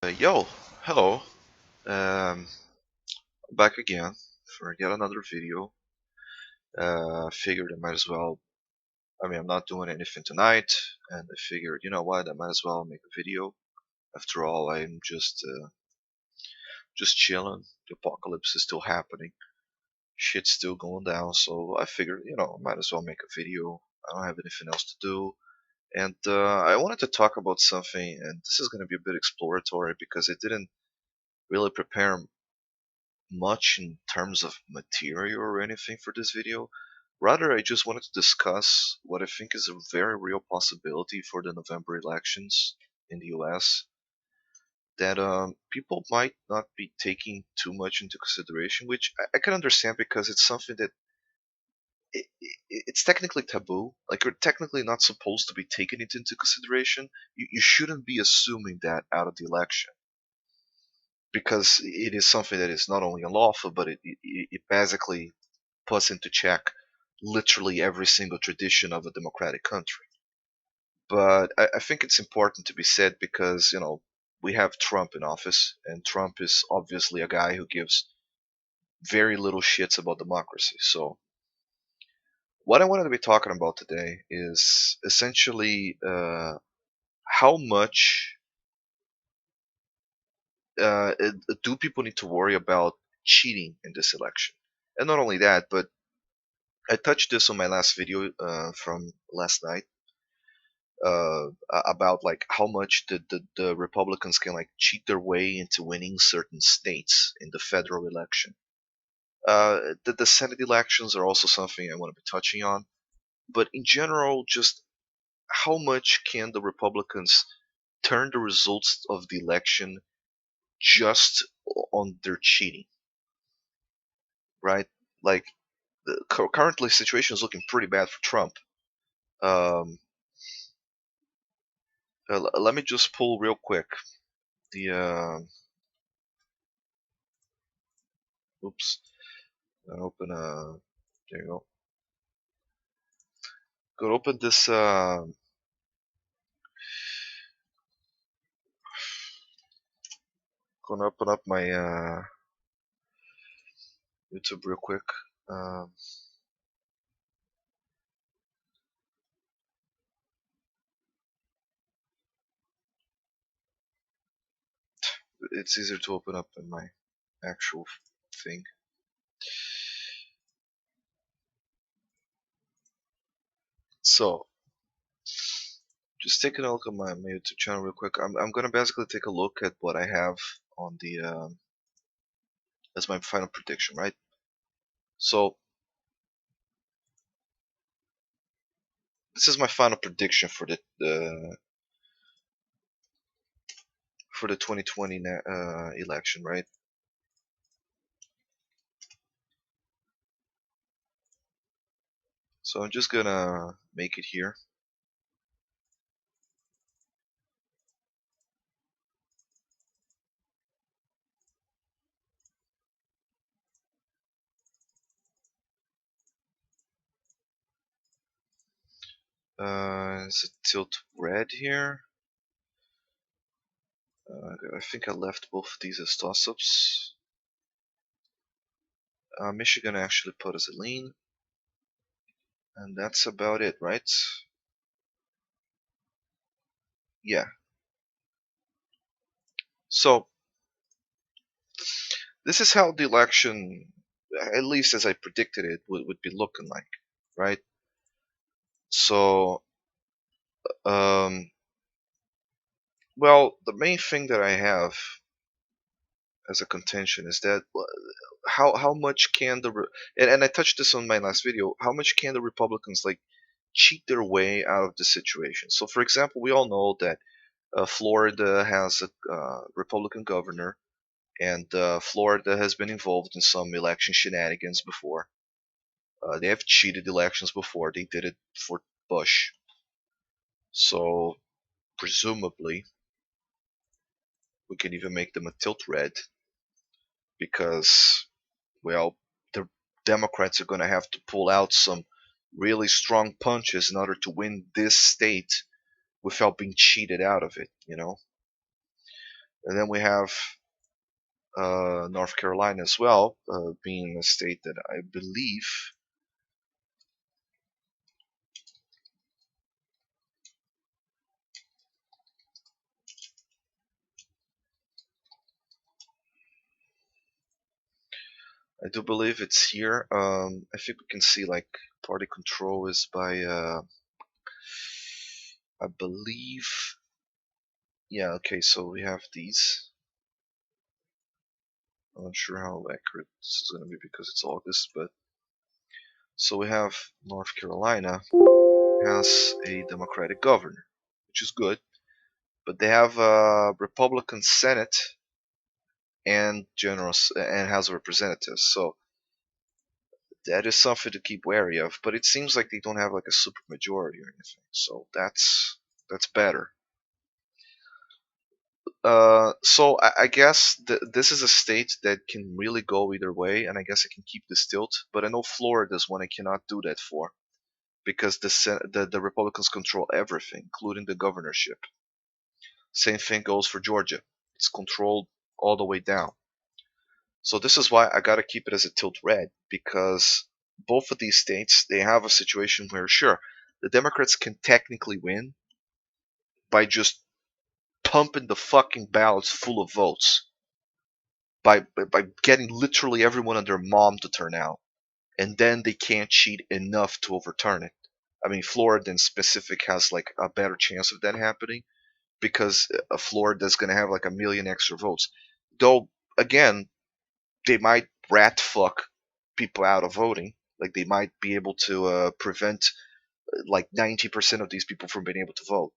Yo, hello. Um, Back again for yet another video. Figured I might as well. I mean, I'm not doing anything tonight, and I figured, you know what, I might as well make a video. After all, I'm just chilling. The apocalypse is still happening. Shit's still going down, so I figured, I might as well make a video. I don't have anything else to do, and I wanted to talk about something, and this is going to be a bit exploratory because I didn't really prepare much in terms of material or anything for this video. Rather, I just wanted to discuss what I think is a very real possibility for the November elections in the US that people might not be taking too much into consideration, which I can understand because it's something that it's technically taboo. Like, you're technically not supposed to be taking it into consideration. You shouldn't be assuming that out of the election because it is something that is not only unlawful, but it basically puts into check literally every single tradition of a democratic country. But I think it's important to be said because, we have Trump in office, and Trump is obviously a guy who gives very little shits about democracy. So, what I wanted to be talking about today is essentially how much do people need to worry about cheating in this election? And not only that, but I touched this on my last video from last night about like how much the Republicans can like cheat their way into winning certain states in the federal election. The Senate elections are also something I want to be touching on, but in general, just how much can the Republicans turn the results of the election just on their cheating, right? Like the currently situation is looking pretty bad for Trump. Um, Let me just pull real quick the oops, open there you go. Go open this gonna open up my YouTube real quick. Um, it's easier to open up than my actual thing. So, just taking a look at my YouTube channel real quick. I'm gonna basically take a look at what I have on the as my final prediction, right? So, this is my final prediction for the 2020 election, right? So I'm just gonna make it here. Is it tilt red here? I think I left both of these as toss-ups. Michigan I actually put as a lean. And that's about it, right? Yeah. So, this is how the election, at least as I predicted it, would be looking like, right? So, um, well, the main thing that I have as a contention is that how much can and I touched this on my last video, how much can the Republicans like cheat their way out of the situation? So, for example, we all know that Florida has a Republican governor, and Florida has been involved in some election shenanigans before. They have cheated elections before. They did it for Bush. So, presumably, we can even make them a tilt red because, well, the Democrats are going to have to pull out some really strong punches in order to win this state without being cheated out of it, And then we have North Carolina as well, being a state that I believe I do believe it's here. I think we can see like party control is by I believe, yeah, okay, so we have these. I'm not sure how accurate this is going to be because it's August, but so we have North Carolina has a Democratic governor, which is good, but they have a Republican Senate and and House of Representatives, so that is something to keep wary of. But it seems like they don't have like a super majority or anything, so that's better. So I guess this is a state that can really go either way, and I guess I can keep this tilt. But I know Florida is one I cannot do that for because the Republicans control everything, including the governorship. Same thing goes for Georgia; it's controlled all the way down. So this is why I gotta keep it as a tilt red because both of these states they have a situation where sure the Democrats can technically win by just pumping the fucking ballots full of votes by getting literally everyone and their mom to turn out, and then they can't cheat enough to overturn it. I mean, Florida in specific has like a better chance of that happening because Florida's going to have like a million extra votes. Though again, they might rat fuck people out of voting. Like they might be able to prevent like 90% of these people from being able to vote,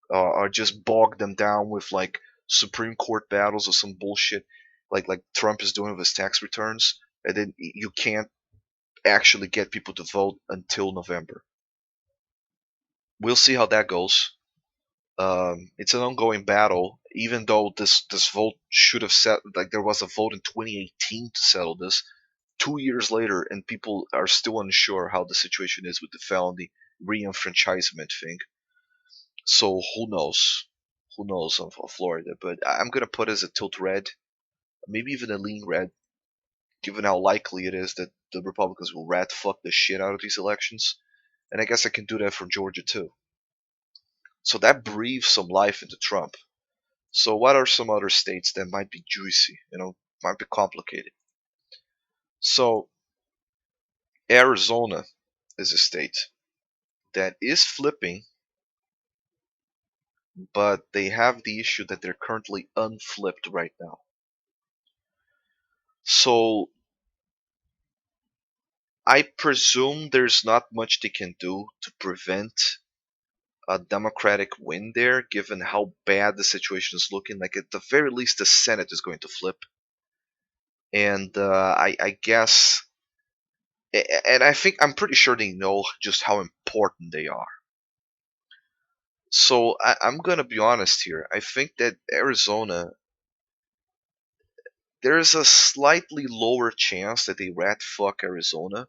or just bog them down with like Supreme Court battles or some bullshit, like Trump is doing with his tax returns, and then you can't actually get people to vote until November. We'll see how that goes. It's an ongoing battle, even though this vote should have set like there was a vote in 2018 to settle this. 2 years later, and people are still unsure how the situation is with the felony re-enfranchisement thing. So who knows? Who knows of Florida? But I'm gonna put it as a tilt red, maybe even a lean red, given how likely it is that the Republicans will rat fuck the shit out of these elections. And I guess I can do that for Georgia too. So that breathes some life into Trump. So what are some other states that might be juicy? Might be complicated. So Arizona is a state that is flipping, but they have the issue that they're currently unflipped right now. So I presume there's not much they can do to prevent a Democratic win there, given how bad the situation is looking. Like at the very least, the Senate is going to flip, and I guess, and I think I'm pretty sure they know just how important they are. So I'm gonna be honest here. I think that Arizona, there's a slightly lower chance that they rat fuck Arizona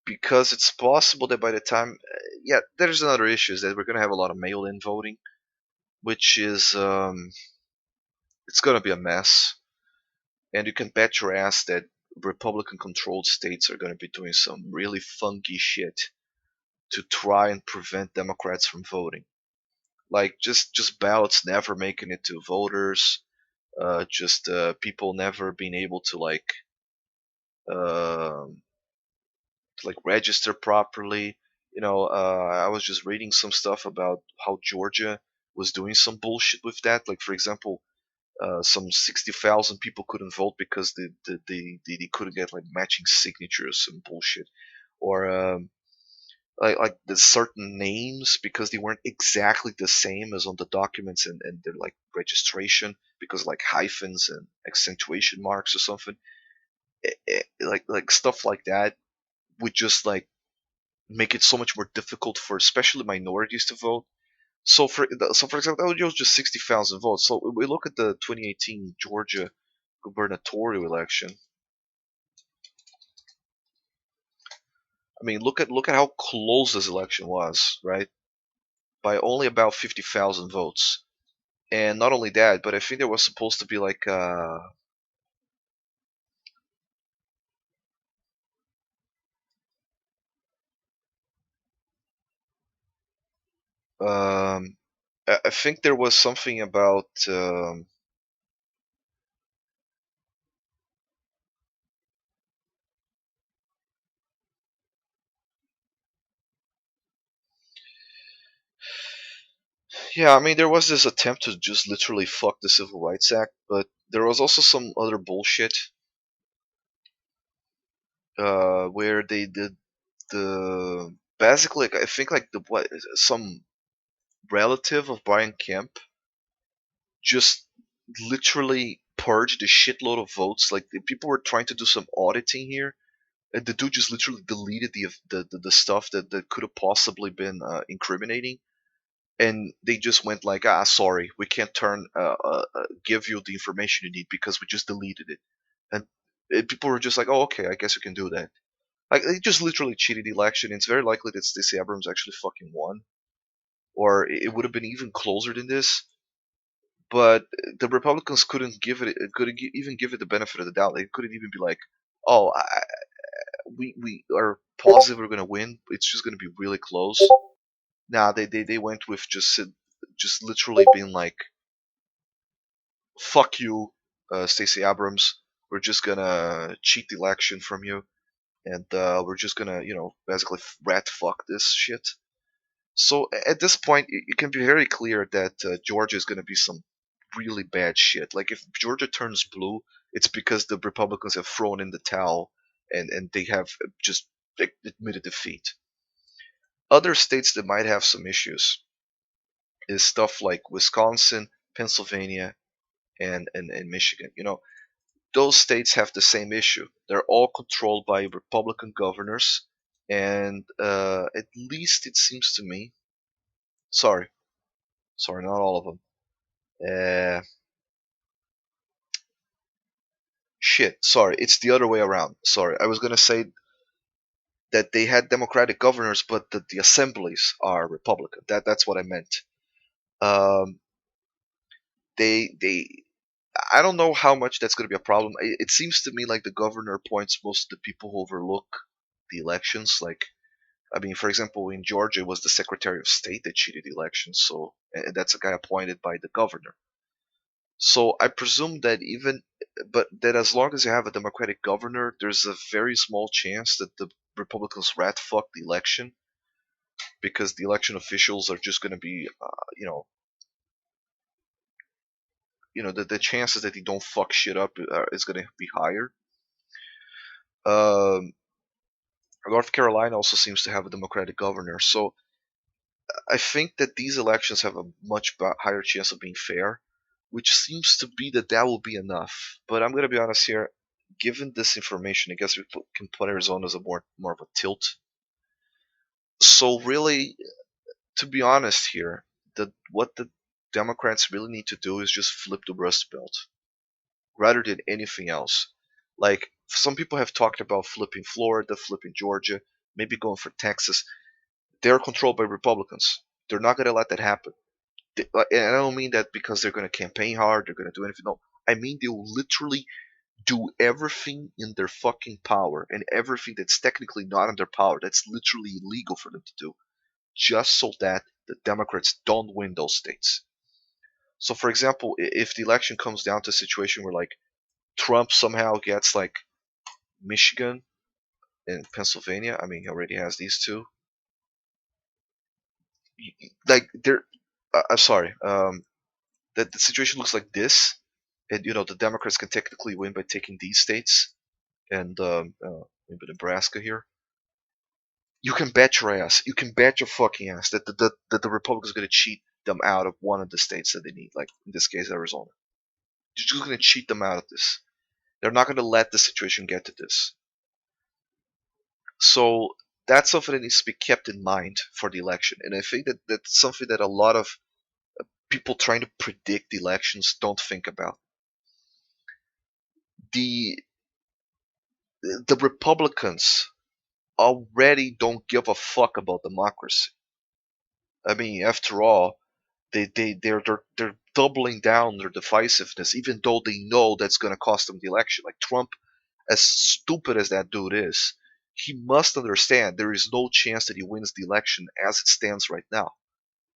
because it's possible that by the time, yeah, there's another issue is that we're gonna have a lot of mail-in voting, which is it's gonna be a mess, and you can bet your ass that Republican-controlled states are gonna be doing some really funky shit to try and prevent Democrats from voting. Like just ballots never making it to voters, just people never being able um to like register properly. I was just reading some stuff about how Georgia was doing some bullshit with that. Like for example, some 60,000 people couldn't vote because they couldn't get like matching signatures and bullshit, or like the certain names because they weren't exactly the same as on the documents and their like registration because like hyphens and accentuation marks or something. Like stuff like that would just like make it so much more difficult for especially minorities to vote. So for example, that was just 60,000 votes. So we look at the 2018 Georgia gubernatorial election. I mean, look at how close this election was, right? By only about 50,000 votes. And not only that, but I think there was supposed to be like I think there was something about yeah, I mean there was this attempt to just literally fuck the Civil Rights Act, but there was also some other bullshit where they did the basically like, I think like the what some relative of Brian Kemp just literally purged a shitload of votes. Like the people were trying to do some auditing here, and the dude just literally deleted the stuff that could have possibly been incriminating, and they just went like, ah, sorry, we can't give you the information you need because we just deleted it, and people were just like, oh, okay, I guess you can do that. Like they just literally cheated the election. It's very likely that Stacey Abrams actually fucking won, or it would have been even closer than this. But the Republicans couldn't even give it the benefit of the doubt. They couldn't even be like, "Oh, we are positive we're gonna win. It's just gonna be really close." Nah, they went with just literally being like, "Fuck you, Stacey Abrams. We're just gonna cheat the election from you, and we're just gonna basically rat fuck this shit." So at this point, it can be very clear that Georgia is going to be some really bad shit. Like if Georgia turns blue, it's because the Republicans have thrown in the towel and they have just admitted defeat. Other states that might have some issues is stuff like Wisconsin, Pennsylvania, and Michigan. Those states have the same issue. They're all controlled by Republican governors, and at least it seems to me. Sorry, sorry, not all of them. Shit, sorry, it's the other way around. Sorry, I was gonna say that they had Democratic governors, but that the assemblies are Republican. That's what I meant. Um, they I don't know how much that's gonna be a problem. It seems to me like the governor appoints most of the people who overlook the elections. Like, I mean, for example, in Georgia, it was the Secretary of State that cheated the elections, so and that's a guy appointed by the governor. So I presume that but that as long as you have a Democratic governor, there's a very small chance that the Republicans rat fuck the election because the election officials are just going to be, the chances that they don't fuck shit up is going to be higher. Um, North Carolina also seems to have a Democratic governor, so I think that these elections have a much higher chance of being fair, which seems to be that will be enough. But I'm going to be honest here. Given this information, I guess can put Arizona as a more of a tilt. So really, to be honest here, what the Democrats really need to do is just flip the Rust Belt rather than anything else. Like some people have talked about flipping Florida, flipping Georgia, maybe going for Texas. They're controlled by Republicans. They're not going to let that happen. And I don't mean that because they're going to campaign hard, they're going to do anything. No, I mean they will literally do everything in their fucking power and everything that's technically not in their power, that's literally illegal for them to do, just so that the Democrats don't win those states. So, for example, if the election comes down to a situation where like Trump somehow gets like Michigan and Pennsylvania, I mean, he already has these two. Like they're, I'm sorry, that the situation looks like this, and the Democrats can technically win by taking these states and maybe Nebraska here. You can bet your ass, you can bet your fucking ass that the Republicans are going to cheat them out of one of the states that they need, like in this case Arizona. They're just going to cheat them out of this. They're not going to let the situation get to this. So that's something that needs to be kept in mind for the election, and I think that that's something that a lot of people trying to predict elections don't think about. The the Republicans already don't give a fuck about democracy. I mean, after all, they're doubling down their divisiveness, even though they know that's going to cost them the election. Like Trump, as stupid as that dude is, he must understand there is no chance that he wins the election as it stands right now,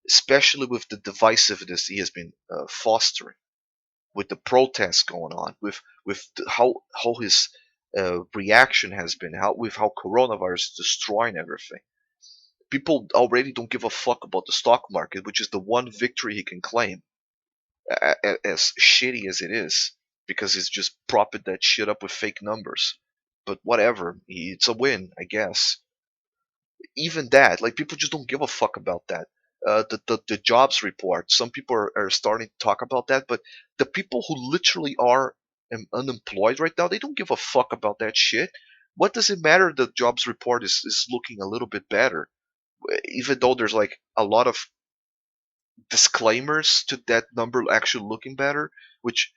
especially with the divisiveness he has been fostering, with the protests going on, with how his reaction has been, how coronavirus is destroying everything. People already don't give a fuck about the stock market, which is the one victory he can claim, as shitty as it is, because he's just propping that shit up with fake numbers. But whatever, it's a win, I guess. Even that, like people just don't give a fuck about that. The jobs report, some people are starting to talk about that, but the people who literally are unemployed right now, they don't give a fuck about that shit. What does it matter? The jobs report is looking a little bit better, even though there's like a lot of disclaimers to that number actually looking better, which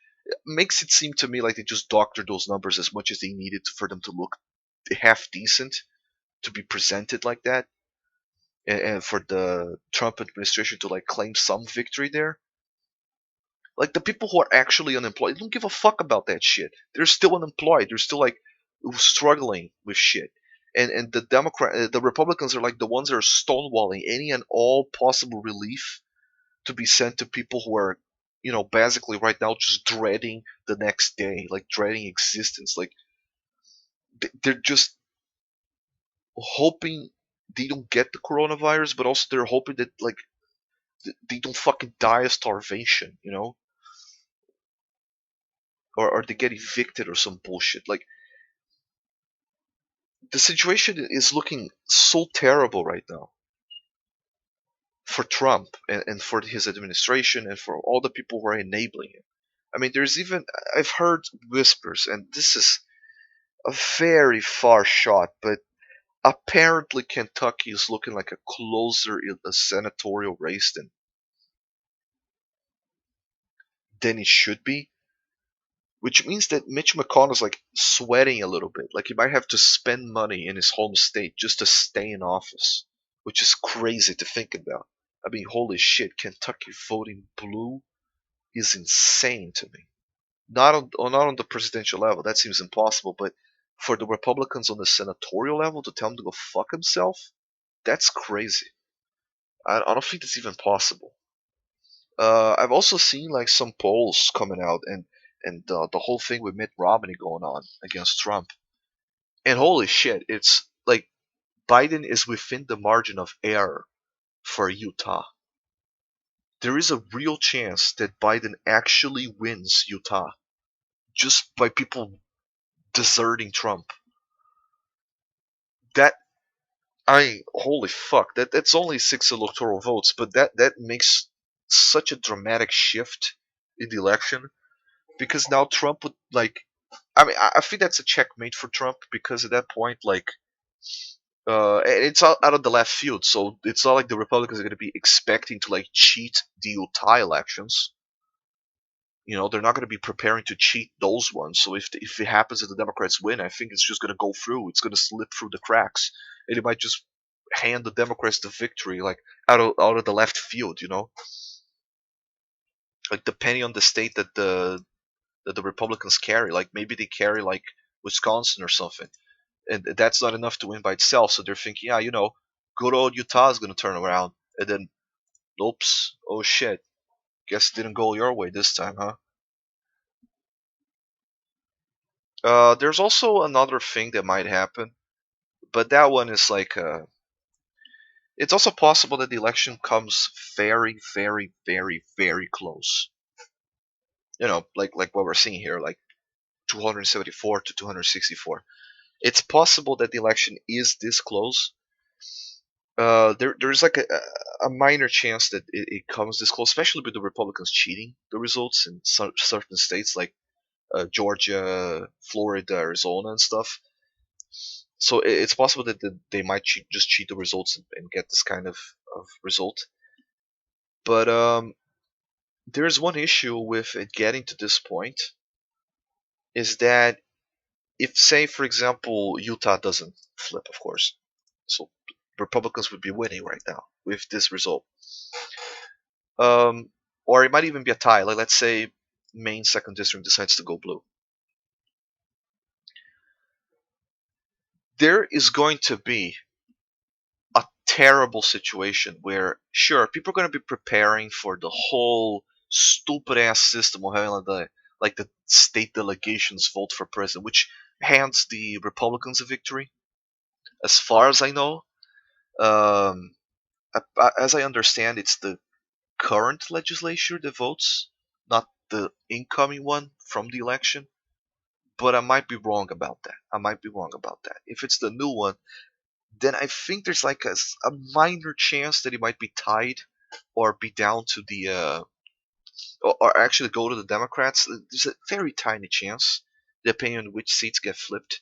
makes it seem to me like they just doctored those numbers as much as they needed for them to look half decent to be presented like that, and for the Trump administration to like claim some victory there. Like the people who are actually unemployed don't give a fuck about that shit. They're still unemployed. They're still like struggling with shit. And the Republicans are like the ones that are stonewalling any and all possible relief to be sent to people who are, basically right now just dreading the next day, like dreading existence. Like they're just hoping they don't get the coronavirus, but also they're hoping that like they don't fucking die of starvation, or they get evicted or some bullshit. Like the situation is looking so terrible right now for Trump and for his administration and for all the people who are enabling him. I mean, there's even I've heard whispers, and this is a very far shot, but apparently Kentucky is looking like a closer in a senatorial race than it should be, which means that Mitch McConnell's like sweating a little bit. Like he might have to spend money in his home state just to stay in office, which is crazy to think about. I mean, holy shit, Kentucky voting blue is insane to me. Not on the presidential level, that seems impossible, but for the Republicans on the senatorial level to tell him to go fuck himself, that's crazy. I don't think that's even possible. I've also seen like some polls coming out and the whole thing with Mitt Romney going on against Trump. And holy shit, it's like Biden is within the margin of error for Utah. There is a real chance that Biden actually wins Utah just by people deserting Trump. That holy fuck, that's only 6 electoral votes, but that makes such a dramatic shift in the election because now Trump would like. I mean, I think that's a checkmate for Trump because at that point, like, and it's out of the left field, so it's not like the Republicans are going to be expecting to like cheat the Utah elections. They're not going to be preparing to cheat those ones. So if it happens that the Democrats win, I think it's just going to go through. It's going to slip through the cracks, and it might just hand the Democrats the victory, like out of the left field. Like depending on the state that the Republicans carry, like maybe they carry like Wisconsin or something, and that's not enough to win by itself. So they're thinking, yeah, good old Utah is going to turn around, and then, oops, oh shit, guess it didn't go your way this time, huh? There's also another thing that might happen, but that one is like, it's also possible that the election comes very, very, very, very close. Like what we're seeing here, like 274 to 264. It's possible that the election is this close. There's like a minor chance that it comes this close, especially with the Republicans cheating the results in certain states like Georgia, Florida, Arizona, and stuff. So it's possible that they might just cheat the results and get this kind of result. But there's one issue with it getting to this point is that if, say, for example, Utah doesn't flip, of course, so Republicans would be winning right now with this result. Um, or it might even be a tie. Like let's say Maine second district decides to go blue. There is going to be a terrible situation where, sure, people are going to be preparing for the whole stupid ass system of having like the state delegations vote for president, which hands the Republicans a victory, as far as I know. Um, as I understand, it's the current legislature that votes, not the incoming one from the election. But I might be wrong about that. I might be wrong about that. If it's the new one, then I think there's like a minor chance that it might be tied or be down to the or actually go to the Democrats. There's a very tiny chance, depending on which seats get flipped.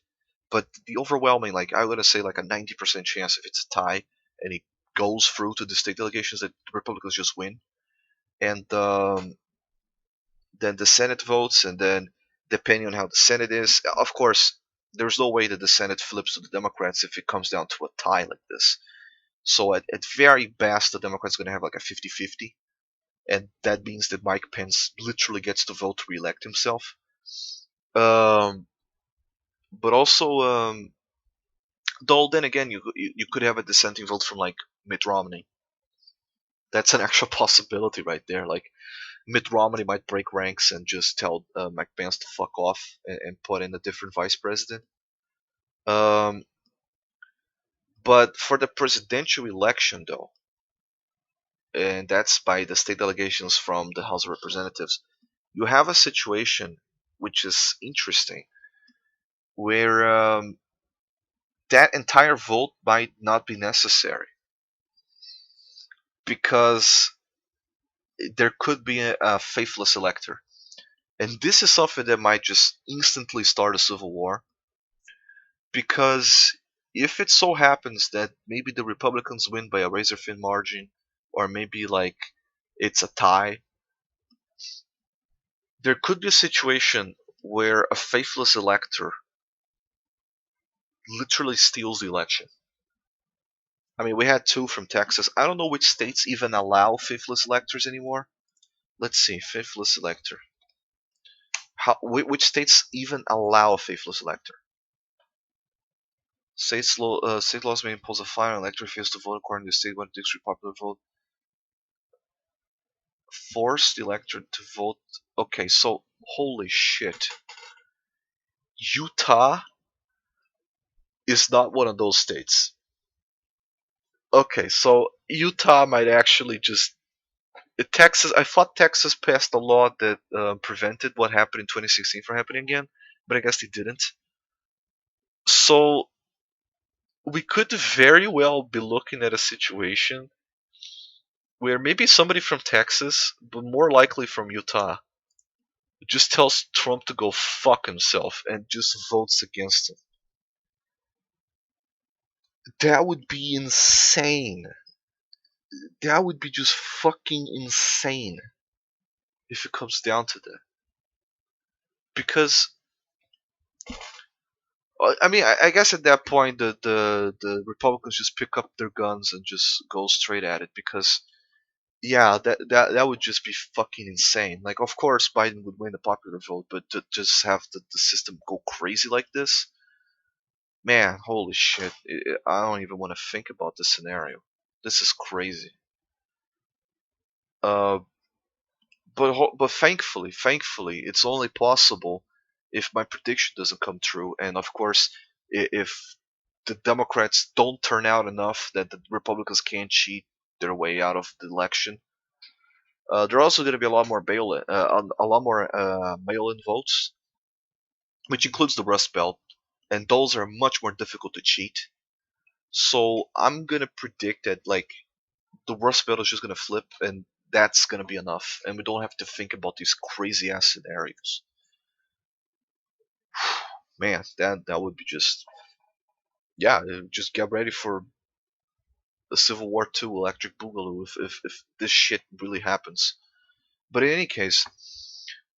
But the overwhelming, like I'm gonna say, like a 90% chance if it's a tie and it goes through to the state delegations that the Republicans just win, and then the Senate votes, and then depending on how the Senate is, of course, there's no way that the Senate flips to the Democrats if it comes down to a tie like this. So at very best, the Democrats are going to have like a 50-50, and that means that Mike Pence literally gets to vote to reelect himself. Um, but also, though, then again, you could have a dissenting vote from like Mitt Romney. That's an actual possibility right there. Like Mitt Romney might break ranks and just tell Mike Pence to fuck off and put in a different vice president. Um, but for the presidential election, though, and that's by the state delegations from the House of Representatives, you have a situation which is interesting, where that entire vote might not be necessary because there could be a faithless elector. And this is something that might just instantly start a civil war because if it so happens that maybe the Republicans win by a razor thin margin, or maybe like it's a tie, there could be a situation where a faithless elector literally steals the election. I mean, we had two from Texas. I don't know which states even allow faithless electors anymore. Let's see, faithless elector. Which states even allow a faithless elector? State laws may impose a fine on an elector who fails to vote according to the statewide district popular vote. Force the elector to vote. Okay, so holy shit. Utah is not one of those states. Okay, so Utah might actually just Texas. I thought Texas passed a law that prevented what happened in 2016 from happening again, but I guess they didn't. So we could very well be looking at a situation where maybe somebody from Texas, but more likely from Utah, just tells Trump to go fuck himself and just votes against him. That would be insane. That would be just fucking insane if it comes down to that. Because I mean, I guess at that point the Republicans just pick up their guns and just go straight at it because yeah, that would just be fucking insane. Like, of course, Biden would win the popular vote, but to just have the system go crazy like this, man, holy shit! I don't even want to think about this scenario. This is crazy. Uh, but thankfully, it's only possible if my prediction doesn't come true, and of course, if the Democrats don't turn out enough that the Republicans can't cheat their way out of the election. There are also going to be a lot more mail-in votes, which includes the Rust Belt, and those are much more difficult to cheat. So I'm gonna predict that like the Rust Belt is just gonna flip, and that's gonna be enough, and we don't have to think about these crazy ass scenarios. Man, that would be just yeah, just get ready for a Civil War II electric boogaloo if this shit really happens. But in any case,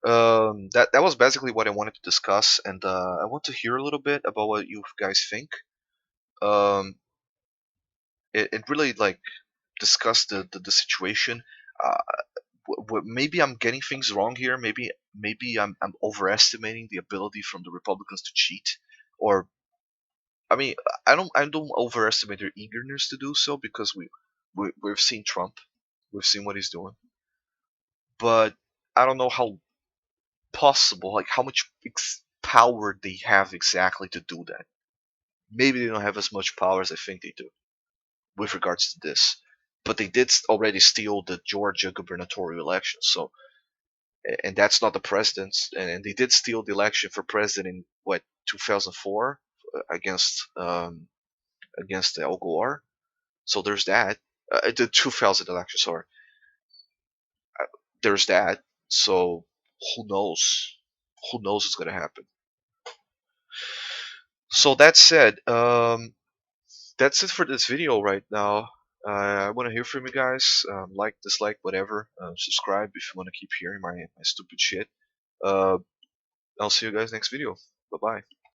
that was basically what I wanted to discuss, and I want to hear a little bit about what you guys think. Um, it really like discuss the situation. Uh, maybe I'm getting things wrong here. Maybe I'm overestimating the ability from the Republicans to cheat, or I mean, I don't overestimate their eagerness to do so because we've seen Trump, we've seen what he's doing, but I don't know how possible, like how much power they have exactly to do that. Maybe they don't have as much power as I think they do with regards to this, but they did already steal the Georgia gubernatorial election. So, and that's not the president's, and they did steal the election for president in what 2004 against Al Gore. So there's that. The 2000 election, sorry. There's that. So who knows? Who knows what's gonna happen? So that said, that's it for this video right now. I want to hear from you guys. Like, dislike, whatever. Subscribe if you want to keep hearing my stupid shit. Uh, I'll see you guys next video. Bye bye.